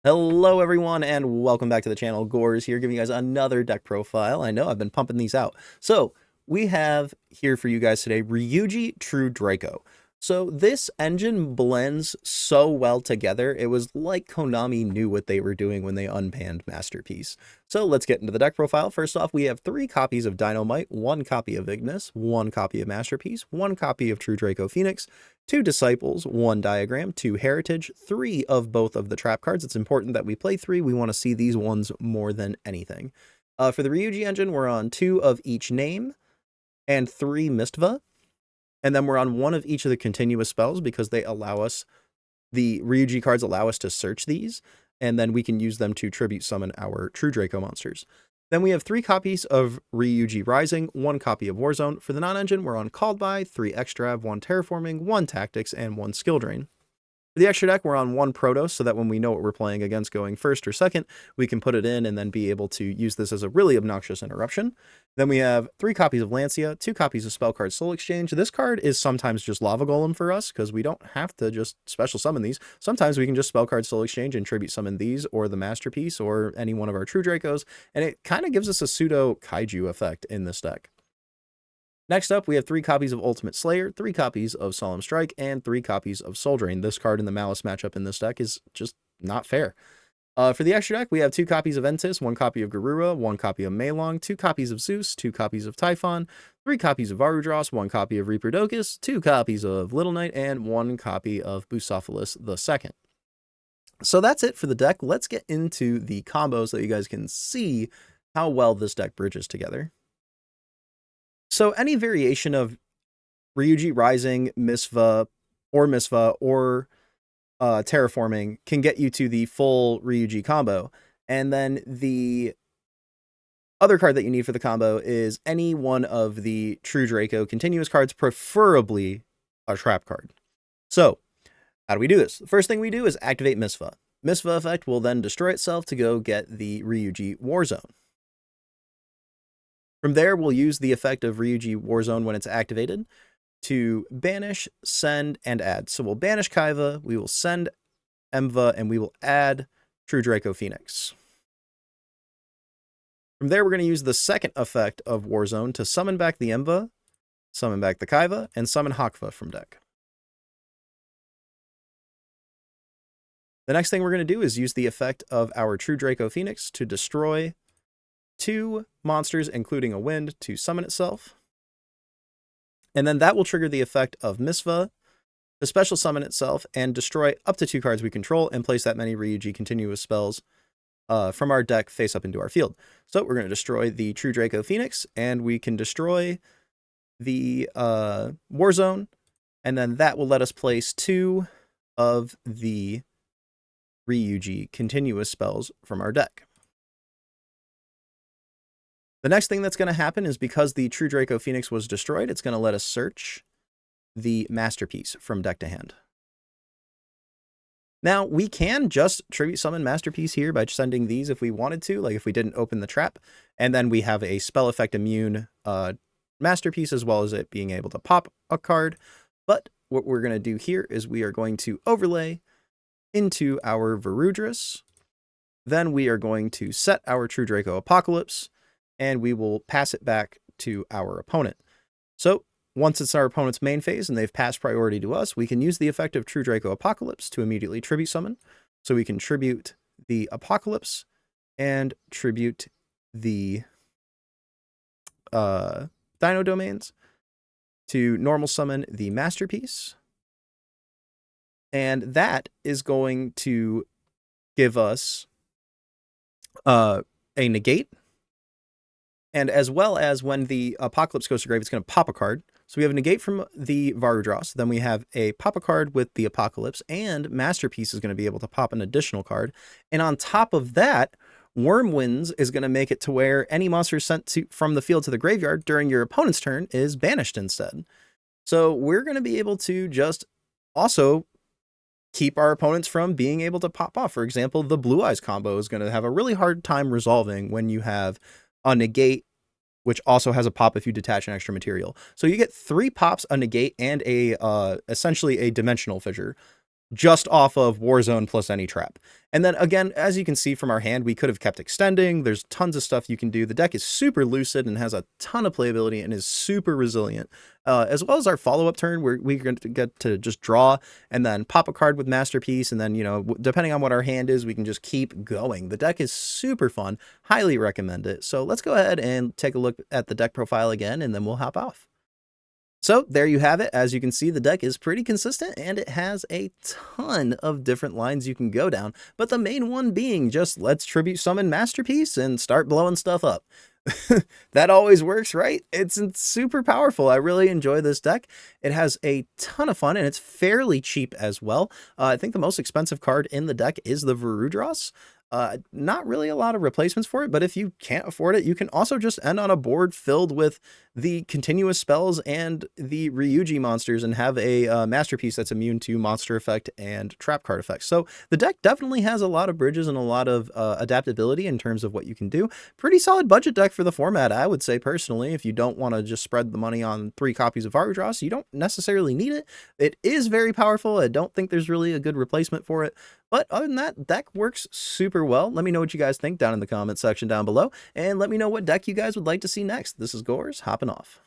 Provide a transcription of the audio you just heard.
Hello everyone and welcome back to the channel. Gores here giving you guys another deck profile. I know I've been pumping these out. So we have here for you guys today Ryu-Ge True Draco. So this engine blends so well together. It was like Konami knew what they were doing when they unbanned Masterpiece. So let's get into the deck profile. First off, we have 3 copies of Dynamite, 1 copy of Ignis, 1 copy of Masterpiece, 1 copy of True Draco Phoenix, 2 Disciples, 1 Diagram, 2 Heritage, 3 of both of the trap cards. It's important that we play 3. We want to see these ones more than anything. For the Ryu-Ge engine, we're on 2 of each name and 3 Mistva. And then we're on 1 of each of the continuous spells because they allow us, the Ryu-Ge cards allow us to search these, and then we can use them to tribute summon our True Draco monsters. Then we have 3 copies of Ryu-Ge Rising, 1 copy of Warzone. For the non-engine, we're on Called By, 3 Extrav, 1 Terraforming, 1 Tactics, and 1 Skill Drain. For the extra deck, we're on 1 Protos, so that when we know what we're playing against going first or second, we can put it in and then be able to use this as a really obnoxious interruption. Then we have 3 copies of Lancia, 2 copies of Spellcard Soul Exchange. This card is sometimes just Lava Golem for us, because we don't have to just special summon these. Sometimes we can just Spellcard Soul Exchange and tribute summon these, or the Masterpiece, or any one of our True Dracos, and it kind of gives us a pseudo Kaiju effect in this deck. Next up, we have 3 copies of Ultimate Slayer, 3 copies of Solemn Strike, and 3 copies of Soul Drain. This card in the Malice matchup in this deck is just not fair. For the extra deck, we have 2 copies of Ventus, 1 copy of Garura, 1 copy of Meilong, 2 copies of Zeus, 2 copies of Typhon, 3 copies of Varudros, 1 copy of Reaper Docus, 2 copies of Little Knight, and 1 copy of Bucephalus II. So that's it for the deck. Let's get into the combos so you guys can see how well this deck bridges together. So any variation of Ryu-Ge Rising, Mistva, or Terraforming can get you to the full Ryu-Ge combo. And then the other card that you need for the combo is any one of the True Draco continuous cards, preferably a trap card. So how do we do this? The first thing we do is activate Mistva. Mistva effect will then destroy itself to go get the Ryu-Ge Warzone. From there, we'll use the effect of Ryu-Ge Warzone when it's activated to banish, send, and add. So we'll banish Kaiva, we will send Emva, and we will add True Draco Phoenix. From there, we're going to use the second effect of Warzone to summon back the Emva, summon back the Kaiva, and summon Hakva from deck. The next thing we're going to do is use the effect of our True Draco Phoenix to destroy 2 monsters, including a wind, to summon itself. And then that will trigger the effect of Mistva to special summon itself and destroy up to 2 cards we control and place that many Ryu-Ge continuous spells from our deck face up into our field. So we're going to destroy the True Draco Phoenix, and we can destroy the Warzone, and then that will let us place 2 of the Ryu-Ge continuous spells from our deck. The next thing that's going to happen is because the True Draco Phoenix was destroyed, it's going to let us search the Masterpiece from deck to hand. Now, we can just tribute summon Masterpiece here by sending these if we wanted to, like if we didn't open the trap, and then we have a spell effect immune Masterpiece as well as it being able to pop a card. But what we're going to do here is we are going to overlay into our Varudros. Then we are going to set our True Draco Apocalypse, and we will pass it back to our opponent. So once it's our opponent's main phase and they've passed priority to us, we can use the effect of True Draco Apocalypse to immediately tribute summon. So we can tribute the Apocalypse and tribute the Dino Domains to normal summon the Masterpiece. And that is going to give us a negate. And as well as when the Apocalypse goes to grave, it's going to pop a card. So we have a negate from the Varudros. Then we have a pop a card with the Apocalypse, and Masterpiece is going to be able to pop an additional card. And on top of that, Wyrmwinds is going to make it to where any monster sent from the field to the graveyard during your opponent's turn is banished instead. So we're going to be able to just also keep our opponents from being able to pop off. For example, the Blue Eyes combo is going to have a really hard time resolving when you have a negate, which also has a pop if you detach an extra material. So you get 3 pops, a negate, and a essentially a dimensional fissure just off of Warzone plus any trap. And then again, as you can see from our hand, we could have kept extending. There's tons of stuff you can do. The deck is super lucid and has a ton of playability and is super resilient, as well as our follow-up turn where we're going to get to just draw and then pop a card with Masterpiece. And then, you know, depending on what our hand is, we can just keep going. The deck is super fun. Highly recommend it. So let's go ahead and take a look at the deck profile again, and then we'll hop off. So there you have it. As you can see, the deck is pretty consistent and it has a ton of different lines you can go down, but the main one being just let's tribute summon Masterpiece and start blowing stuff up. That always works, right? It's super powerful. I really enjoy this deck. It has a ton of fun and it's fairly cheap as well. I think the most expensive card in the deck is the Ryu-Ge. Not really a lot of replacements for it, but if you can't afford it, you can also just end on a board filled with the continuous spells and the Ryu-Ge monsters and have a Masterpiece that's immune to monster effect and trap card effects. So the deck definitely has a lot of bridges and a lot of adaptability in terms of what you can do. Pretty solid budget deck for the format, I would say personally. If you don't want to just spread the money on 3 copies of Ryu-Ge, you don't necessarily need it. It is very powerful. I don't think there's really a good replacement for it. But other than that, deck works super well. Let me know what you guys think down in the comment section down below, and let me know what deck you guys would like to see next. This is Gores, hopping off.